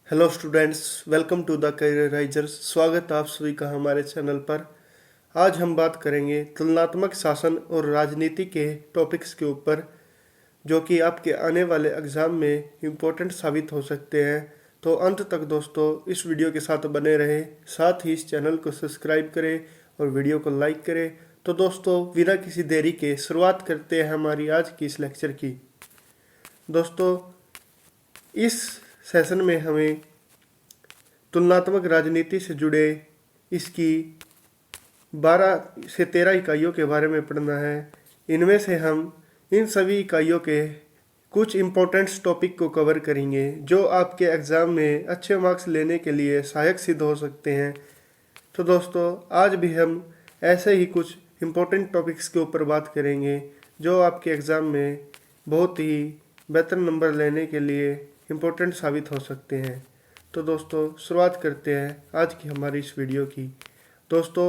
Hello students, welcome to the Careerizers. स्वागत है आप सभी का हमारे चैनल पर। आज हम बात करेंगे तुलनात्मक शासन और राजनीति के टॉपिक्स के ऊपर, जो कि आपके आने वाले एग्ज़ाम में इम्पोर्टेंट साबित हो सकते हैं। तो अंत तक दोस्तों इस वीडियो के साथ बने रहें, साथ ही इस चैनल को सब्सक्राइब करें और वीडियो को लाइक करें। तो दोस्तों बिना किसी देरी के शुरुआत करते हैं हमारी आज की इस लेक्चर की। दोस्तों इस सेशन में हमें तुलनात्मक राजनीति से जुड़े इसकी 12 से 13 इकाइयों के बारे में पढ़ना है। इनमें से हम इन सभी इकाइयों के कुछ इम्पोर्टेंट्स टॉपिक को कवर करेंगे, जो आपके एग्ज़ाम में अच्छे मार्क्स लेने के लिए सहायक सिद्ध हो सकते हैं। तो दोस्तों आज भी हम ऐसे ही कुछ इम्पोर्टेंट टॉपिक्स के ऊपर बात करेंगे, जो आपके एग्ज़ाम में बहुत ही बेहतर नंबर लेने के लिए इम्पोर्टेंट साबित हो सकते हैं। तो दोस्तों शुरुआत करते हैं आज की हमारी इस वीडियो की। दोस्तों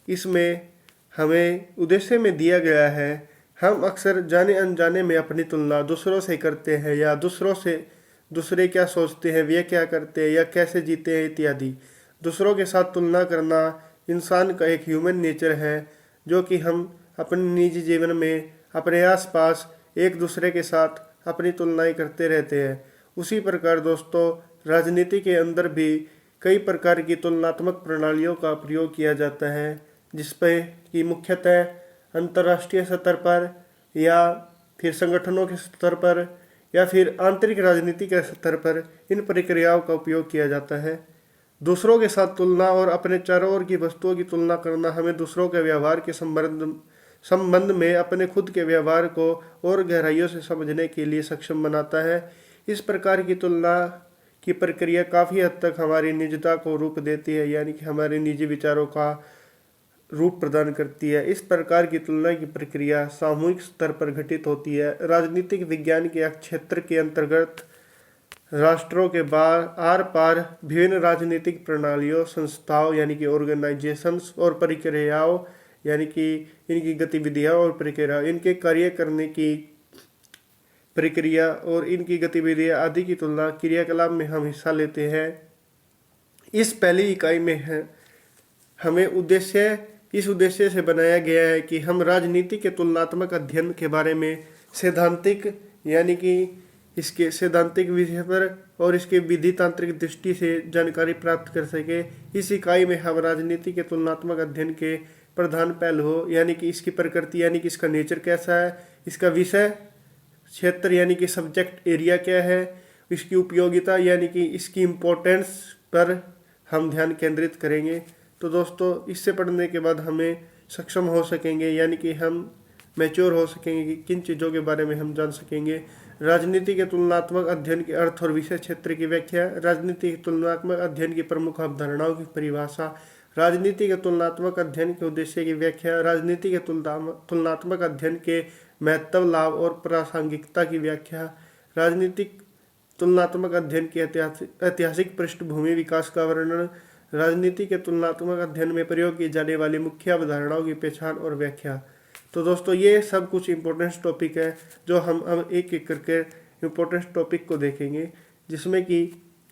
इसमें हमें उद्देश्य में दिया गया है, हम अक्सर जाने अनजाने में अपनी तुलना दूसरों से करते हैं, या दूसरों से दूसरे क्या सोचते हैं, वे क्या करते हैं या कैसे जीते हैं इत्यादि। दूसरों के साथ तुलना करना इंसान का एक ह्यूमन नेचर है, जो कि हम अपने निजी जीवन में अपने आसपास एक दूसरे के साथ अपनी तुलनाएं करते रहते हैं। उसी प्रकार दोस्तों राजनीति के अंदर भी कई प्रकार की तुलनात्मक प्रणालियों का प्रयोग किया जाता है, जिसपे कि मुख्यतः अंतर्राष्ट्रीय स्तर पर या फिर संगठनों के स्तर पर या फिर आंतरिक राजनीति के स्तर पर इन प्रक्रियाओं का उपयोग किया जाता है। दूसरों के साथ तुलना और अपने चारों ओर की वस्तुओं की तुलना करना हमें दूसरों के व्यवहार के संबंध में अपने खुद के व्यवहार को और गहराइयों से समझने के लिए सक्षम बनाता है। इस प्रकार की तुलना की प्रक्रिया काफ़ी हद तक हमारी निजता को रूप देती है, यानी कि हमारे निजी विचारों का रूप प्रदान करती है। इस प्रकार की तुलना की प्रक्रिया सामूहिक स्तर पर घटित होती है। राजनीतिक विज्ञान के क्षेत्र के अंतर्गत राष्ट्रों के आर पार विभिन्न राजनीतिक प्रणालियों, संस्थाओं यानी कि ऑर्गेनाइजेशंस और प्रक्रियाओं यानी कि इनकी गतिविधियां और प्रक्रिया, इनके कार्य करने की प्रक्रिया और इनकी गतिविधियां आदि की तुलना क्रियाकलाप में हम हिस्सा लेते हैं। इस पहली इकाई में है हमें इस उद्देश्य से बनाया गया है कि हम राजनीति के तुलनात्मक अध्ययन के बारे में सैद्धांतिक यानी कि इसके सैद्धांतिक विषय पर और इसके विधि तांत्रिक दृष्टि से जानकारी प्राप्त कर सके। इस इकाई में हम राजनीति के तुलनात्मक अध्ययन के प्रधान पहलुओं यानी कि इसकी प्रकृति यानी कि इसका नेचर कैसा है, इसका विषय क्षेत्र यानी कि सब्जेक्ट एरिया क्या है, इसकी उपयोगिता यानी कि इसकी इम्पोर्टेंस पर हम ध्यान केंद्रित करेंगे। तो दोस्तों इससे पढ़ने के बाद हमें सक्षम हो सकेंगे, यानी कि हम मैच्योर हो सकेंगे कि किन चीज़ों के बारे में हम जान सकेंगे। राजनीति के तुलनात्मक अध्ययन के अर्थ और विषय क्षेत्र की व्याख्या, राजनीति के तुलनात्मक अध्ययन की प्रमुख अवधारणाओं की परिभाषा, राजनीति के तुलनात्मक अध्ययन के उद्देश्य की व्याख्या, राजनीति के तुलनात्मक अध्ययन के महत्व, लाभ और प्रासंगिकता की व्याख्या, राजनीतिक तुलनात्मक अध्ययन की ऐतिहासिक पृष्ठभूमि विकास का वर्णन, राजनीति के तुलनात्मक अध्ययन में प्रयोग की जाने वाली मुख्य अवधारणाओं की पहचान और व्याख्या। तो दोस्तों ये सब कुछ इम्पोर्टेंट टॉपिक है, जो हम अब एक एक करके इम्पोर्टेंट टॉपिक को देखेंगे, जिसमें कि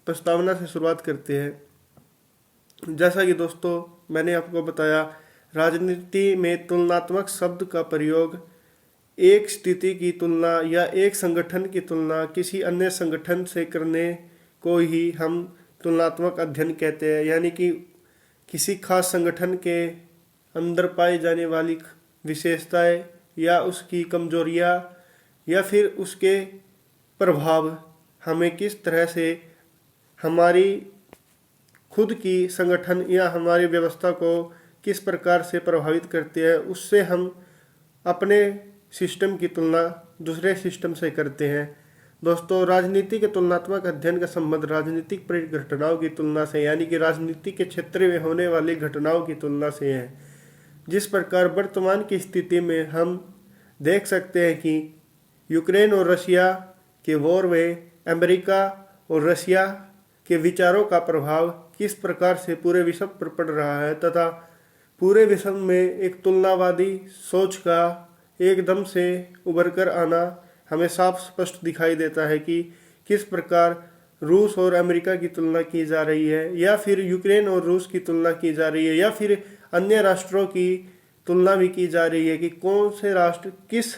प्रस्तावना से शुरुआत करते हैं। जैसा कि दोस्तों मैंने आपको बताया, राजनीति में तुलनात्मक शब्द का प्रयोग एक स्थिति की तुलना या एक संगठन की तुलना किसी अन्य संगठन से करने को ही हम तुलनात्मक अध्ययन कहते हैं। यानी कि किसी खास संगठन के अंदर पाई जाने वाली विशेषताएं या उसकी कमजोरियां या फिर उसके प्रभाव हमें किस तरह से हमारी खुद की संगठन या हमारी व्यवस्था को किस प्रकार से प्रभावित करते हैं, उससे हम अपने सिस्टम की तुलना दूसरे सिस्टम से करते हैं। दोस्तों राजनीति के तुलनात्मक अध्ययन का संबंध राजनीतिक घटनाओं की तुलना से यानी कि राजनीति के क्षेत्र में होने वाली घटनाओं की तुलना से है। जिस प्रकार वर्तमान की स्थिति में हम देख सकते हैं कि यूक्रेन और रशिया के वॉर में अमेरिका और रशिया के विचारों का प्रभाव किस प्रकार से पूरे विश्व पर पड़ रहा है, तथा पूरे विश्व में एक तुलनावादी सोच का एकदम से उभर कर आना हमें साफ स्पष्ट दिखाई देता है कि किस प्रकार रूस और अमेरिका की तुलना की जा रही है, या फिर यूक्रेन और रूस की तुलना की जा रही है, या फिर अन्य राष्ट्रों की तुलना भी की जा रही है कि कौन से राष्ट्र किस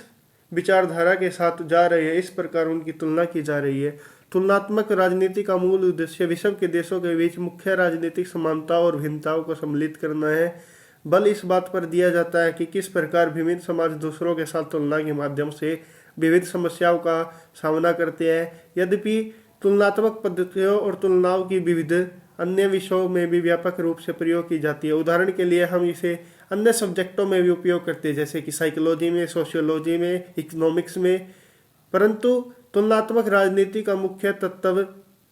विचारधारा के साथ जा रहे हैं, इस प्रकार उनकी तुलना की जा रही है। तुलनात्मक राजनीति का मूल उद्देश्य विश्व के देशों के बीच मुख्य राजनीतिक समानताओं और भिन्नताओं को सम्मिलित करना है। बल इस बात पर दिया जाता है कि किस प्रकार विभिन्न समाज दूसरों के साथ तुलना के माध्यम से विविध समस्याओं का सामना करते हैं। यद्यपि तुलनात्मक पद्धतियों और तुलनाओं की विविध अन्य विषयों में भी व्यापक रूप से प्रयोग की जाती है। उदाहरण के लिए हम इसे अन्य सब्जेक्टों में भी उपयोग करते हैं, जैसे कि साइकोलॉजी में, सोशियोलॉजी में, इकोनॉमिक्स में। परंतु तुलनात्मक राजनीति का मुख्य तत्व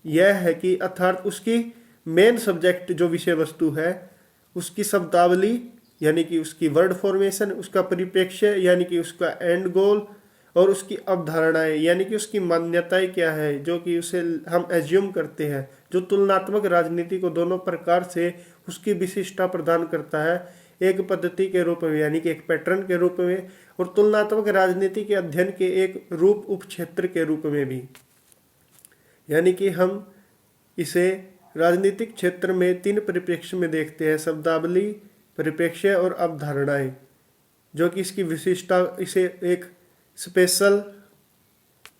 यह है कि अर्थात उसकी मेन सब्जेक्ट जो विषय वस्तु है, उसकी शब्दावली यानी कि उसकी वर्ड फॉर्मेशन, उसका परिप्रेक्ष्य यानी कि उसका एंड गोल, और उसकी अवधारणाएं यानी कि उसकी मान्यताएं क्या है, जो कि उसे हम एज्यूम करते हैं, जो तुलनात्मक राजनीति को दोनों प्रकार से उसकी विशिष्टता प्रदान करता है, एक पद्धति के रूप में यानी कि एक पैटर्न के रूप में, और तुलनात्मक राजनीति के अध्ययन के एक रूप उपक्षेत्र के रूप में भी। यानी कि हम इसे राजनीतिक क्षेत्र में 3 परिप्रेक्ष्य में देखते हैं, शब्दावली, परिप्रेक्ष्य और अवधारणाएं, जो कि इसकी विशिष्टता इसे एक स्पेशल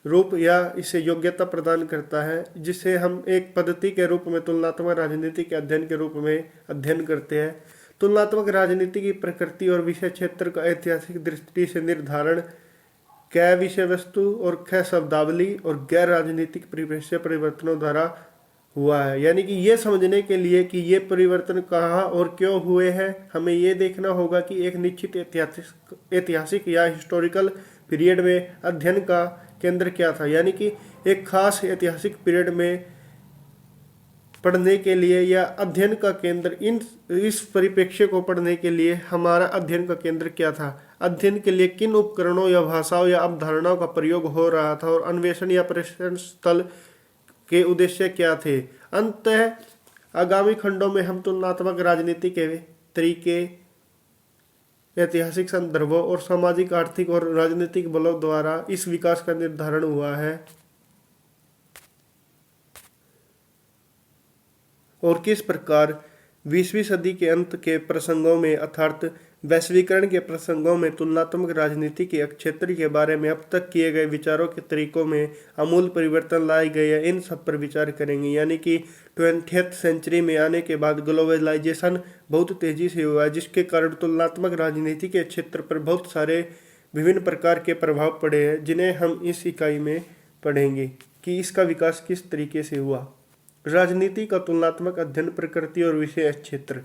रूप या इसे योग्यता प्रदान करता है, जिसे हम एक पद्धति के रूप में तुलनात्मक राजनीति के अध्ययन के रूप में अध्ययन करते हैं। तुलनात्मक राजनीति की प्रकृति और विषय क्षेत्र का ऐतिहासिक दृष्टि से निर्धारण क विषय वस्तु और ख शब्दावली और गैर राजनीतिक परिवेश परिवर्तनों द्वारा हुआ है। यानी कि ये समझने के लिए कि ये परिवर्तन कहाँ और क्यों हुए हैं, हमें ये देखना होगा कि एक निश्चित ऐतिहासिक या हिस्टोरिकल पीरियड में अध्ययन का केंद्र क्या था। यानी कि एक खास ऐतिहासिक पीरियड में पढ़ने के लिए या अध्ययन का केंद्र इस परिप्रेक्ष्य को पढ़ने के लिए हमारा अध्ययन का केंद्र क्या था, अध्ययन के लिए किन उपकरणों या भाषाओं या अवधारणाओं का प्रयोग हो रहा था, और अन्वेषण या पर्यटन स्थल के उद्देश्य क्या थे। अंततः आगामी खंडों में हम तुलनात्मक राजनीति के तरीके, ऐतिहासिक संदर्भों और सामाजिक, आर्थिक और राजनीतिक बलों द्वारा इस विकास का निर्धारण हुआ है, और किस प्रकार 20वीं सदी के अंत के प्रसंगों में अर्थात वैश्वीकरण के प्रसंगों में तुलनात्मक राजनीति के क्षेत्र के बारे में अब तक किए गए विचारों के तरीकों में आमूल परिवर्तन लाए गए हैं, इन सब पर विचार करेंगे। यानी कि 20th सेंचुरी में आने के बाद ग्लोबलाइजेशन बहुत तेजी से हुआ है, जिसके कारण तुलनात्मक राजनीति के क्षेत्र पर बहुत सारे विभिन्न प्रकार के प्रभाव पड़े हैं, जिन्हें हम इस इकाई में पढ़ेंगे कि इसका विकास किस तरीके से हुआ। राजनीति का तुलनात्मक अध्ययन, प्रकृति और विषय क्षेत्र।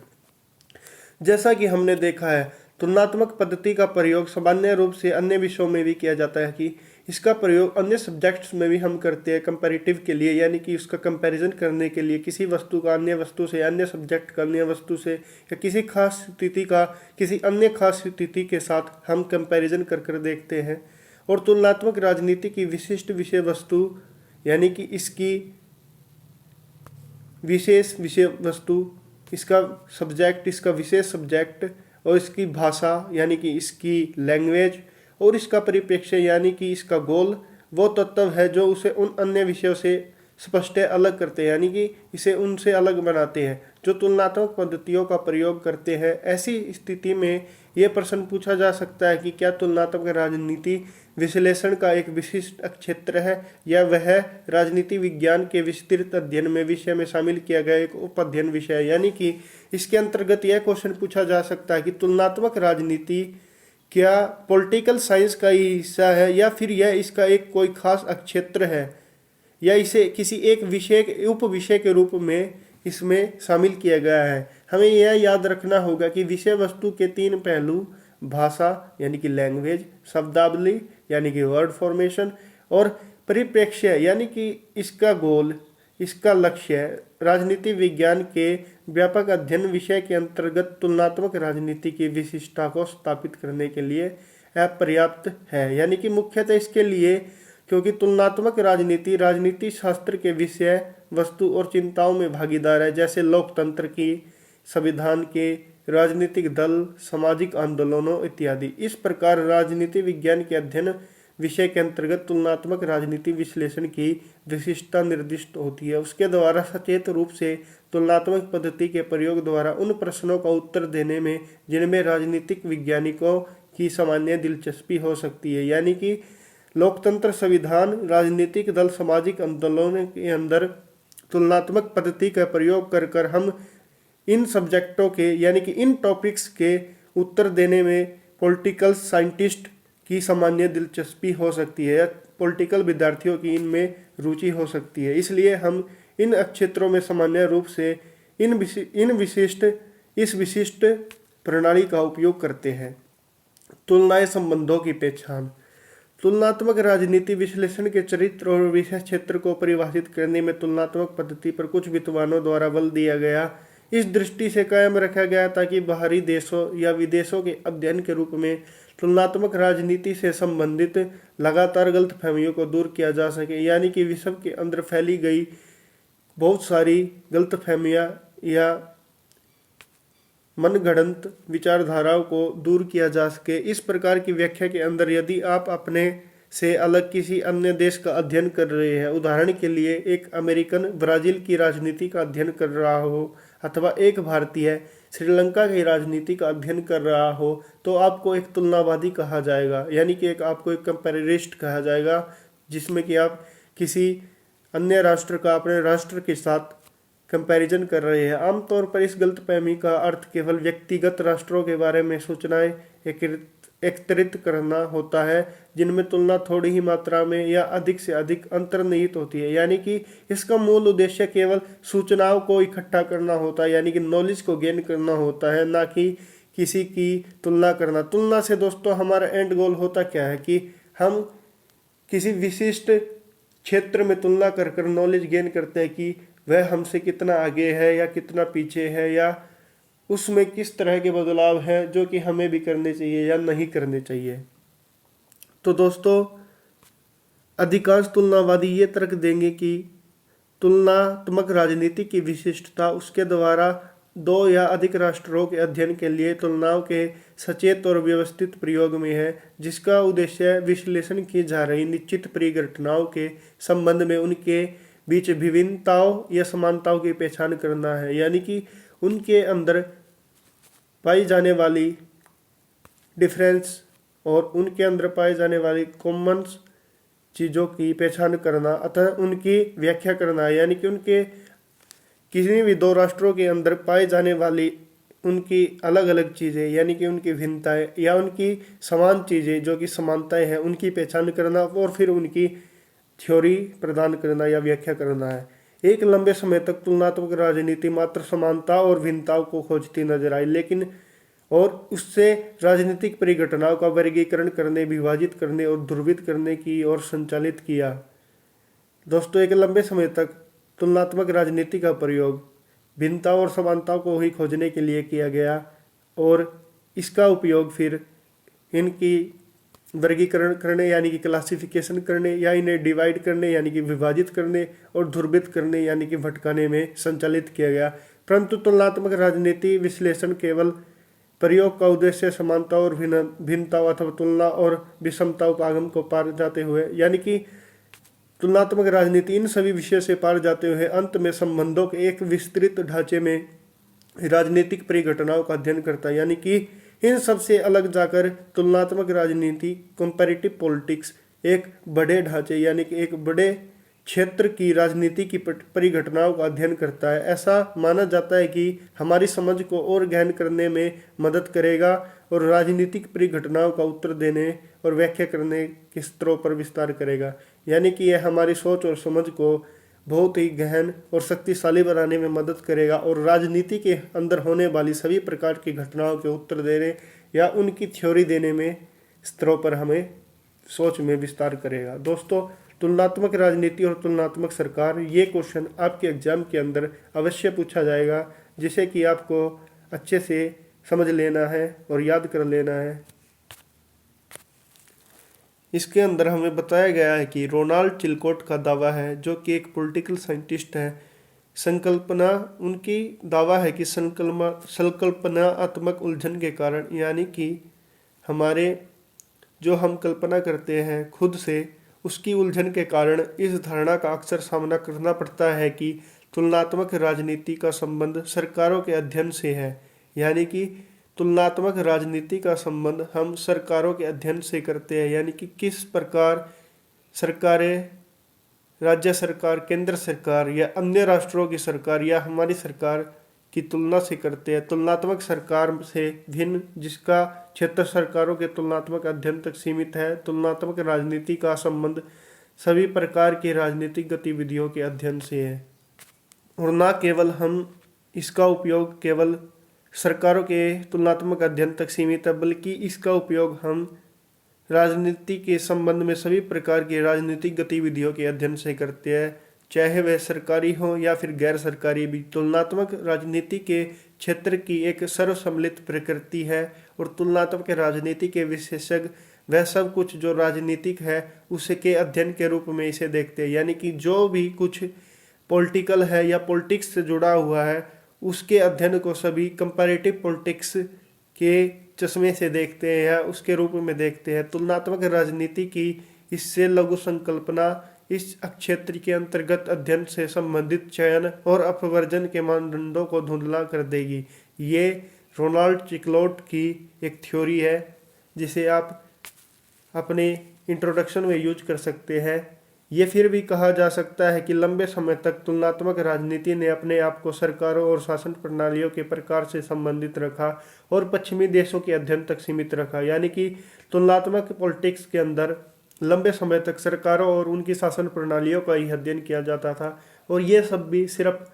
जैसा कि हमने देखा है, तुलनात्मक पद्धति का प्रयोग सामान्य रूप से अन्य विषयों में भी किया जाता है कि इसका प्रयोग अन्य सब्जेक्ट्स में भी हम करते हैं कंपैरेटिव के लिए, यानी कि उसका कंपैरिजन करने के लिए, किसी वस्तु का अन्य वस्तु से, अन्य सब्जेक्ट का अन्य वस्तु से, या किसी खास स्थिति का किसी अन्य खास स्थिति के साथ हम कंपैरिजन कर देखते हैं। और तुलनात्मक राजनीति की विशिष्ट विषय वस्तु यानी कि इसकी विशेष विषय वस्तु, इसका सब्जेक्ट, इसका विशेष सब्जेक्ट, और इसकी भाषा यानी कि इसकी लैंग्वेज, और इसका परिप्रेक्ष्य यानी कि इसका गोल, वो तत्व है जो उसे उन अन्य विषयों से स्पष्ट अलग करते हैं, यानी कि इसे उनसे अलग बनाते हैं जो तुलनात्मक पद्धतियों का प्रयोग करते हैं। ऐसी स्थिति में यह प्रश्न पूछा जा सकता है कि क्या तुलनात्मक राजनीति विश्लेषण का एक विशिष्ट क्षेत्र है, या वह राजनीति विज्ञान के विस्तृत अध्ययन में विषय में शामिल किया गया एक उप अध्ययन विषय है। यानी कि इसके अंतर्गत यह क्वेश्चन पूछा जा सकता है कि तुलनात्मक राजनीति क्या पॉलिटिकल साइंस का ही हिस्सा है, या फिर यह इसका एक कोई खास क्षेत्र है, या इसे किसी एक विषय उप विषय के रूप में इसमें शामिल किया गया है। हमें यह याद रखना होगा कि विषय वस्तु के 3 पहलू, भाषा यानी कि लैंग्वेज, शब्दावली यानी कि वर्ड फॉर्मेशन, और परिप्रेक्ष्य यानी कि इसका गोल, इसका लक्ष्य, राजनीति विज्ञान के व्यापक अध्ययन विषय के अंतर्गत तुलनात्मक राजनीति की विशिष्टता को स्थापित करने के लिए अपर्याप्त है। यानी कि मुख्यतः इसके लिए क्योंकि तुलनात्मक राजनीति शास्त्र के विषय वस्तु और चिंताओं में भागीदार है, जैसे लोकतंत्र की, संविधान के, राजनीतिक दल, सामाजिक आंदोलनों इत्यादि। इस प्रकार राजनीति विज्ञान के अध्ययन विषय के अंतर्गत तुलनात्मक राजनीति विश्लेषण की विशिष्टता निर्दिष्ट होती है। उसके द्वारा सचेत रूप से तुलनात्मक पद्धति के प्रयोग द्वारा उन प्रश्नों का उत्तर देने में जिनमें राजनीतिक वैज्ञानिकों की सामान्य दिलचस्पी हो सकती है, यानी कि लोकतंत्र, संविधान, राजनीतिक दल, सामाजिक आंदोलनों के अंदर तुलनात्मक पद्धति का प्रयोग कर कर हम इन सब्जेक्टों के यानी कि इन टॉपिक्स के उत्तर देने में पॉलिटिकल साइंटिस्ट की सामान्य दिलचस्पी हो सकती है या पॉलिटिकल विद्यार्थियों की इनमें रुचि हो सकती है। इसलिए हम इन क्षेत्रों में सामान्य रूप से इस विशिष्ट प्रणाली का उपयोग करते हैं। तुलनाएं संबंधों की पहचान। तुलनात्मक राजनीति विश्लेषण के चरित्र और विषय क्षेत्र को परिभाषित करने में तुलनात्मक पद्धति पर कुछ विद्वानों द्वारा बल दिया गया। इस दृष्टि से कायम रखा गया ताकि बाहरी देशों या विदेशों के अध्ययन के रूप में तुलनात्मक राजनीति से संबंधित लगातार गलतफहमियों को दूर किया जा सके, यानी कि विश्व के अंदर फैली गई बहुत सारी गलतफहमियां या मनगढ़ंत विचारधाराओं को दूर किया जा सके। इस प्रकार की व्याख्या के अंदर यदि आप अपने से अलग किसी अन्य देश का अध्ययन कर रहे हैं, उदाहरण के लिए एक अमेरिकन ब्राजील की राजनीति का अध्ययन कर रहा हो अथवा एक भारतीय श्रीलंका की राजनीति का अध्ययन कर रहा हो, तो आपको एक तुलनावादी कहा जाएगा, यानी कि आपको एक कंपेरिस्ट कहा जाएगा, जिसमें कि आप किसी अन्य राष्ट्र का अपने राष्ट्र के साथ कंपैरिजन कर रहे हैं। आमतौर पर इस गलतफहमी का अर्थ केवल व्यक्तिगत राष्ट्रों के बारे में सूचनाएं एकत्रित करना होता है जिनमें तुलना थोड़ी ही मात्रा में या अधिक से अधिक अंतर्निहित होती है, यानी कि इसका मूल उद्देश्य केवल सूचनाओं को इकट्ठा करना होता है, यानी कि नॉलेज को गेन करना होता है, ना कि किसी की तुलना करना। तुलना से दोस्तों हमारा एंड गोल होता क्या है कि हम किसी विशिष्ट क्षेत्र में तुलना कर कर नॉलेज गेन करते हैं कि वह हमसे कितना आगे है या कितना पीछे है, या उसमें किस तरह के बदलाव हैं जो कि हमें भी करने चाहिए या नहीं करने चाहिए। तो दोस्तों अधिकांश तुलनावादी ये तर्क देंगे कि तुलनात्मक राजनीति की विशिष्टता उसके द्वारा दो या अधिक राष्ट्रों के अध्ययन के लिए तुलनाओं के सचेत और व्यवस्थित प्रयोग में है, जिसका उद्देश्य विश्लेषण की जा रही निश्चित परिघटनाओं के संबंध में उनके बीच विभिन्नताओं या समानताओं की पहचान करना है, यानी कि उनके अंदर पाई जाने वाली डिफरेंस और उनके अंदर पाई जाने वाली कॉमन चीज़ों की पहचान करना, अतः उनकी व्याख्या करना, यानी कि उनके किसी भी दो राष्ट्रों के अंदर पाई जाने वाली उनकी अलग अलग चीज़ें, यानी कि उनकी भिन्नताएं या उनकी समान चीज़ें जो कि समानताएं हैं, उनकी पहचान करना और फिर उनकी थ्योरी प्रदान करना या व्याख्या करना है। एक लंबे समय तक तुलनात्मक राजनीति मात्र समानता और भिन्नताओं को खोजती नजर आई, लेकिन और उससे राजनीतिक परिघटनाओं का वर्गीकरण करने, विभाजित करने और ध्रुवित करने की ओर संचालित किया। दोस्तों एक लंबे समय तक तुलनात्मक राजनीति का प्रयोग भिन्नताओं और समानताओं को ही खोजने के लिए किया गया और इसका उपयोग फिर इनकी वर्गीकरण करने यानी कि क्लासिफिकेशन करने या इन्हें डिवाइड करने यानी कि विभाजित करने और ध्रुवित करने यानी कि भटकाने में संचालित किया गया। परंतु तुलनात्मक राजनीति विश्लेषण केवल प्रयोग का उद्देश्य समानता और भिन्नताओं अथवा तुलना और विषमताओं पागम को पार जाते हुए, यानी कि तुलनात्मक राजनीति इन सभी विषयों से पार जाते हुए अंत में संबंधों के एक विस्तृत ढांचे में राजनीतिक परिघटनाओं का अध्ययन करता है, यानी कि इन सबसे अलग जाकर तुलनात्मक राजनीति कंपैरेटिव पॉलिटिक्स एक बड़े ढांचे यानी कि एक बड़े क्षेत्र की राजनीति की परिघटनाओं का अध्ययन करता है। ऐसा माना जाता है कि हमारी समझ को और गहन करने में मदद करेगा और राजनीतिक परिघटनाओं का उत्तर देने और व्याख्या करने के स्तरों पर विस्तार करेगा, यानी कि यह हमारी सोच और समझ को बहुत ही गहन और शक्तिशाली बनाने में मदद करेगा और राजनीति के अंदर होने वाली सभी प्रकार की घटनाओं के उत्तर देने या उनकी थ्योरी देने में स्तरों पर हमें सोच में विस्तार करेगा। दोस्तों तुलनात्मक राजनीति और तुलनात्मक सरकार, ये क्वेश्चन आपके एग्जाम के अंदर अवश्य पूछा जाएगा, जिसे कि आपको अच्छे से समझ लेना है और याद कर लेना है। इसके अंदर हमें बताया गया है कि रोनाल्ड चिलकोट का दावा है, जो कि एक पॉलिटिकल साइंटिस्ट है, संकल्पना उनकी दावा है कि संकल्पनात्मक उलझन के कारण, यानी कि हमारे जो हम कल्पना करते हैं खुद से, उसकी उलझन के कारण इस धारणा का अक्सर सामना करना पड़ता है कि तुलनात्मक राजनीति का संबंध सरकारों के अध्ययन से है। यानी कि तुलनात्मक राजनीति का संबंध हम सरकारों के अध्ययन से करते हैं, यानी कि किस प्रकार सरकारें, राज्य सरकार, केंद्र सरकार या अन्य राष्ट्रों की सरकार या हमारी सरकार की तुलना से करते हैं। तुलनात्मक सरकार से भिन्न, जिसका क्षेत्र सरकारों के तुलनात्मक अध्ययन तक सीमित है। तुलनात्मक राजनीति का संबंध सभी प्रकार की राजनीतिक गतिविधियों के अध्ययन से है, और न केवल हम इसका उपयोग केवल सरकारों के तुलनात्मक अध्ययन तक सीमित है, बल्कि इसका उपयोग हम राजनीति के संबंध में सभी प्रकार की राजनीतिक गतिविधियों के अध्ययन से करते हैं, चाहे वह सरकारी हो या फिर गैर सरकारी भी। तुलनात्मक राजनीति के क्षेत्र की एक सर्वसम्मिलित प्रकृति है, और तुलनात्मक राजनीति के विशेषज्ञ वह सब कुछ जो राजनीतिक है उसके अध्ययन के रूप में इसे देखते हैं। यानी कि जो भी कुछ पॉलिटिकल है या पॉलिटिक्स से जुड़ा हुआ है, उसके अध्ययन को सभी कंपैरेटिव पॉलिटिक्स के चश्मे से देखते हैं या उसके रूप में देखते हैं। तुलनात्मक राजनीति की इससे लघु संकल्पना इस क्षेत्र के अंतर्गत अध्ययन से संबंधित चयन और अपवर्जन के मानदंडों को धुंधला कर देगी। ये रोनाल्ड चिकलोट की एक थ्योरी है, जिसे आप अपने इंट्रोडक्शन में यूज कर सकते हैं। ये फिर भी कहा जा सकता है कि लंबे समय तक तुलनात्मक राजनीति ने अपने आप को सरकारों और शासन प्रणालियों के प्रकार से संबंधित रखा और पश्चिमी देशों के अध्ययन तक सीमित रखा। यानी कि तुलनात्मक पॉलिटिक्स के अंदर लंबे समय तक सरकारों और उनकी शासन प्रणालियों का ही अध्ययन किया जाता था, और ये सब भी सिर्फ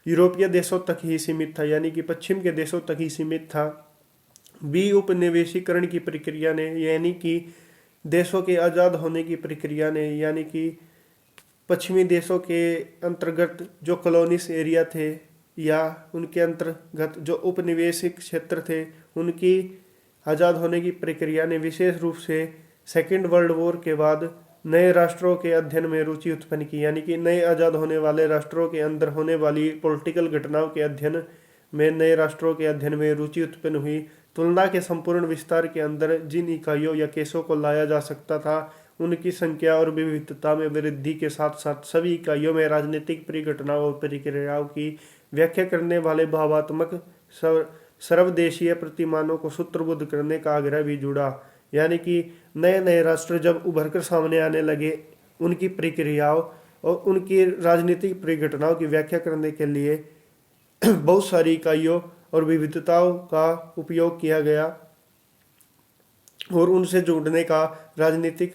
यूरोपीय देशों तक ही सीमित था, यानी कि पश्चिम के देशों तक ही सीमित था। उपनिवेशीकरण की प्रक्रिया ने, यानी कि देशों के आज़ाद होने की प्रक्रिया ने, यानी कि पश्चिमी देशों के अंतर्गत जो कॉलोनीज एरिया थे या उनके अंतर्गत जो उपनिवेशिक क्षेत्र थे, उनकी आज़ाद होने की प्रक्रिया ने विशेष रूप से सेकेंड वर्ल्ड वॉर के बाद नए राष्ट्रों के अध्ययन में रुचि उत्पन्न की। यानी कि नए आज़ाद होने वाले राष्ट्रों के अंदर होने वाली पॉलिटिकल घटनाओं के अध्ययन में, नए राष्ट्रों के अध्ययन में रुचि उत्पन्न हुई। तुलना के संपूर्ण विस्तार के अंदर जिन इकाइयों या केसों को लाया जा सकता था, उनकी संख्या और विविधता में वृद्धि के साथ साथ सभी इकाइयों में राजनीतिक परिघटनाओं और प्रक्रियाओं की व्याख्या करने वाले भावात्मक सर्वदेशीय प्रतिमानों को सूत्रबद्ध करने का आग्रह भी जुड़ा। यानी कि नए नए राष्ट्र जब उभर कर सामने आने लगे, उनकी प्रक्रियाओं और उनकी राजनीतिक परिघटनाओं की व्याख्या करने के लिए बहुत सारी इकाइयों और विविधताओं का उपयोग किया गया और उनसे जोड़ने का राजनीतिक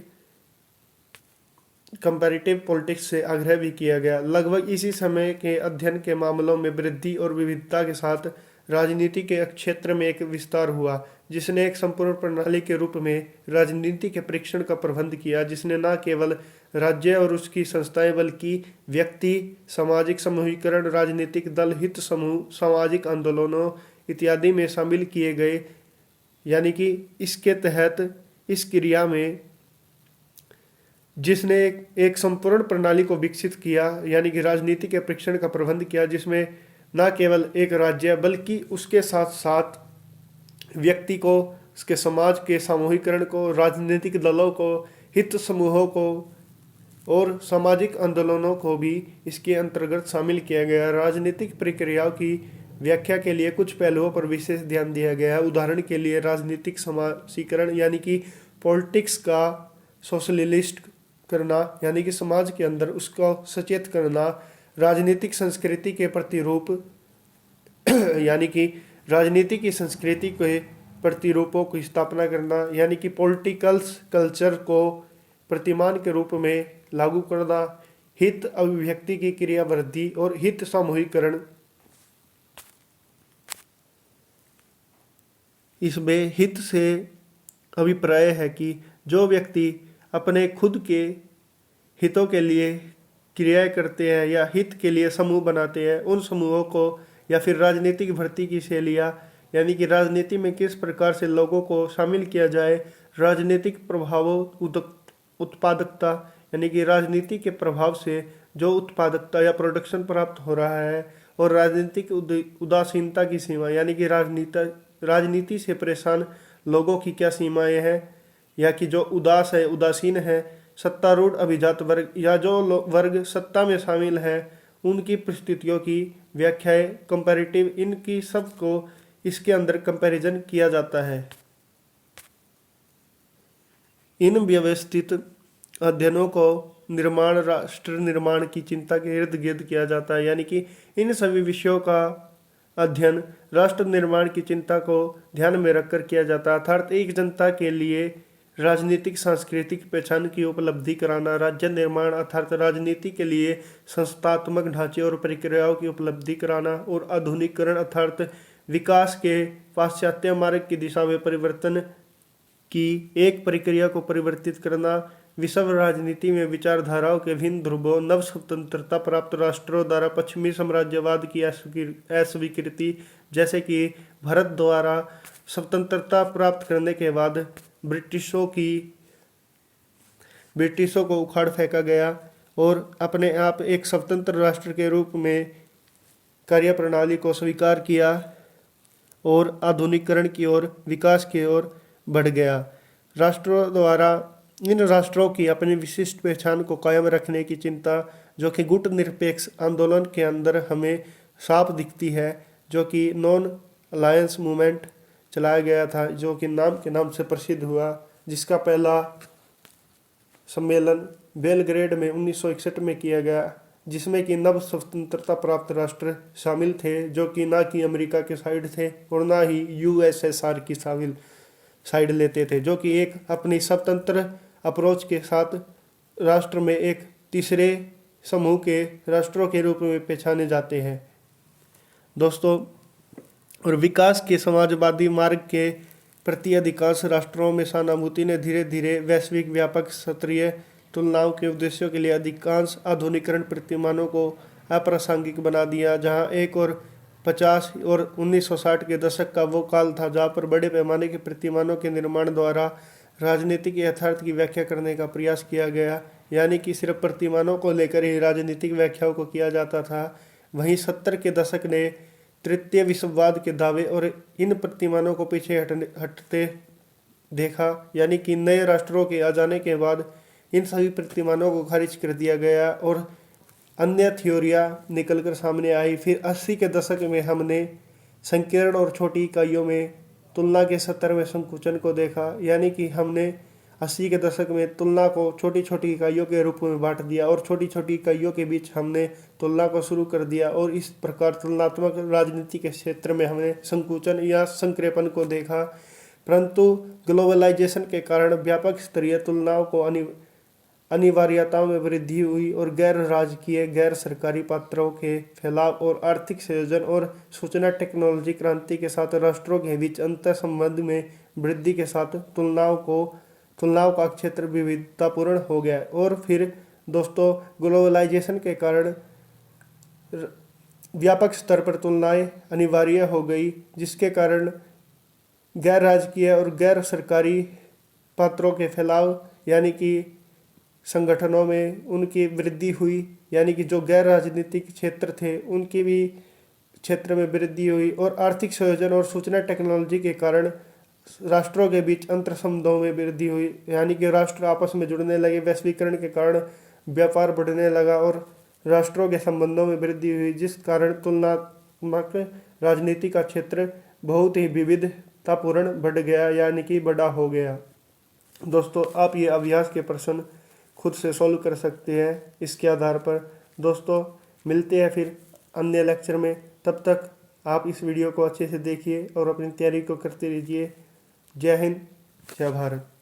कंपैरेटिव पॉलिटिक्स से आग्रह भी किया गया। लगभग इसी समय के अध्ययन के मामलों में वृद्धि और विविधता के साथ राजनीति के क्षेत्र में एक विस्तार हुआ, जिसने एक संपूर्ण प्रणाली के रूप में राजनीति के परीक्षण का प्रबंध किया, जिसने न केवल राज्य और उसकी संस्थाएं बल्कि व्यक्ति, सामाजिक समूहीकरण, राजनीतिक दल, हित समूह, सामाजिक आंदोलनों इत्यादि में शामिल किए गए। यानी कि इसके तहत इस क्रिया में जिसने एक संपूर्ण प्रणाली को विकसित किया, यानी कि राजनीति के परीक्षण का प्रबंध किया, जिसमें न केवल एक राज्य बल्कि उसके साथ साथ व्यक्ति को, उसके समाज के सामूहिकरण को, राजनीतिक दलों को, हित समूहों को और सामाजिक आंदोलनों को भी इसके अंतर्गत शामिल किया गया। राजनीतिक प्रक्रियाओं की व्याख्या के लिए कुछ पहलुओं पर विशेष ध्यान दिया गया है। उदाहरण के लिए राजनीतिक समाजीकरण, यानी कि पॉलिटिक्स का सोशलिस्ट करना, यानी कि समाज के अंदर उसको सचेत करना। राजनीतिक संस्कृति के प्रतिरूप यानी कि राजनीति की संस्कृति के प्रतिरूपों की स्थापना करना, यानी कि पॉलिटिकल्स कल्चर को प्रतिमान के रूप में लागू करना। हित अभिव्यक्ति की क्रिया वृद्धि और हित सामूहिकरण, इसमें हित से अभिप्राय है कि जो व्यक्ति अपने खुद के हितों के लिए क्रियाएं करते हैं या हित के लिए समूह बनाते हैं, उन समूहों को, या फिर राजनीतिक भर्ती की शैलियाँ, यानी कि राजनीति में किस प्रकार से लोगों को शामिल किया जाए। राजनीतिक प्रभावों, उत्पादकता, यानी कि राजनीति के प्रभाव से जो उत्पादकता या प्रोडक्शन प्राप्त हो रहा है, और राजनीतिक उदासीनता की सीमा, यानी कि राजनीति से परेशान लोगों की क्या सीमाएं हैं, या कि जो उदास है, उदासीन है, सत्तारूढ़ अभिजात वर्ग या जो वर्ग सत्ता में शामिल है, उनकी परिस्थितियों की व्याख्याएं कंपैरेटिव, इनकी सब को इसके अंदर कंपैरिजन किया जाता है। इन व्यवस्थित अध्ययनों को निर्माण, राष्ट्र निर्माण की चिंता के इर्द गिर्द किया जाता है, यानी कि इन सभी विषयों का अध्ययन राष्ट्र निर्माण की चिंता को ध्यान में रखकर किया जाता है, अर्थात एक जनता के लिए राजनीतिक सांस्कृतिक पहचान की उपलब्धि कराना, राज्य निर्माण अर्थात राजनीति के लिए संस्थात्मक ढांचे और प्रक्रियाओं की उपलब्धि कराना, और आधुनिकीकरण अर्थात विकास के पाश्चात्य मार्ग की दिशा में परिवर्तन की एक प्रक्रिया को परिवर्तित करना, विश्व राजनीति में विचारधाराओं के भिन्न ध्रुवों, नव स्वतंत्रता प्राप्त राष्ट्रों द्वारा पश्चिमी साम्राज्यवाद की अस्वीकृति, जैसे कि भारत द्वारा स्वतंत्रता प्राप्त करने के बाद ब्रिटिशों को उखाड़ फेंका गया और अपने आप एक स्वतंत्र राष्ट्र के रूप में कार्यप्रणाली को स्वीकार किया और आधुनिकीकरण की ओर, विकास की ओर बढ़ गया। राष्ट्रों द्वारा इन राष्ट्रों की अपनी विशिष्ट पहचान को कायम रखने की चिंता, जो कि गुट निरपेक्ष आंदोलन के अंदर हमें साफ दिखती है, जो कि नॉन अलायंस मूवमेंट चलाया गया था, जो कि नाम के नाम से प्रसिद्ध हुआ, जिसका पहला सम्मेलन बेलग्रेड में 1961 में किया गया, जिसमें कि नव स्वतंत्रता प्राप्त राष्ट्र शामिल थे, जो कि ना कि अमेरिका के साइड थे और ना ही यूएसएसआर की साइड लेते थे, जो कि एक अपनी स्वतंत्र अप्रोच के साथ राष्ट्र में एक तीसरे समूह के राष्ट्रों के रूप में पहचाने जाते हैं। दोस्तों, और विकास के समाजवादी मार्ग के प्रति अधिकांश राष्ट्रों में सहानुभूति ने धीरे धीरे वैश्विक व्यापक स्तरीय तुलनाओं के उद्देश्यों के लिए अधिकांश आधुनिकीकरण प्रतिमानों को अप्रासंगिक बना दिया, जहां एक और 50 और 1960 के दशक का वो काल था जहां पर बड़े पैमाने के प्रतिमानों के निर्माण द्वारा राजनीतिक यथार्थ की व्याख्या करने का प्रयास किया गया, यानी कि सिर्फ प्रतिमानों को लेकर ही राजनीतिक व्याख्याओं को किया जाता था। वहीं 70 के दशक ने तृतीय विश्ववाद के दावे और इन प्रतिमानों को पीछे हटते देखा, यानी कि नए राष्ट्रों के आ जाने के बाद इन सभी प्रतिमानों को खारिज कर दिया गया और अन्य थ्योरियाँ निकलकर सामने आई। फिर 80 के दशक में हमने संकीर्ण और छोटी इकाइयों में तुलना के 70 में संकुचन को देखा, यानी कि हमने 80 के दशक में तुलना को छोटी छोटी इकाइयों के रूप में बांट दिया और छोटी छोटी इकाइयों के बीच हमने तुलना को शुरू कर दिया, और इस प्रकार तुलनात्मक राजनीति के क्षेत्र में हमने संकुचन या संक्रेपण को देखा। परंतु ग्लोबलाइजेशन के कारण व्यापक स्तरीय तुलनाओं को अनिवार्यताओं में वृद्धि हुई और गैर राजकीय, गैर सरकारी पात्रों के फैलाव और आर्थिक संयोजन और सूचना टेक्नोलॉजी क्रांति के साथ राष्ट्रों के बीच अंतर संबंध में वृद्धि के साथ तुलनाओं का क्षेत्र विविधतापूर्ण हो गया। और फिर दोस्तों, ग्लोबलाइजेशन के कारण व्यापक स्तर पर तुलनाएं अनिवार्य हो गई, जिसके कारण गैर राजकीय और गैर सरकारी पात्रों के फैलाव यानी कि संगठनों में उनकी वृद्धि हुई, यानी कि जो गैर राजनीतिक क्षेत्र थे उनकी भी क्षेत्र में वृद्धि हुई, और आर्थिक संयोजन और सूचना टेक्नोलॉजी के कारण राष्ट्रों के बीच अंतर संबंधों में वृद्धि हुई, यानी कि राष्ट्र आपस में जुड़ने लगे। वैश्वीकरण के कारण व्यापार बढ़ने लगा और राष्ट्रों के संबंधों में वृद्धि हुई, जिस कारण तुलनात्मक राजनीति का क्षेत्र बहुत ही विविधतापूर्ण बढ़ गया, यानी कि बड़ा हो गया। दोस्तों, आप ये अभ्यास के प्रश्न खुद से सॉल्व कर सकते हैं इसके आधार पर। दोस्तों, मिलते हैं फिर अन्य लेक्चर में, तब तक आप इस वीडियो को अच्छे से देखिए और अपनी तैयारी को करते रहिए। जय हिंद, जय भारत।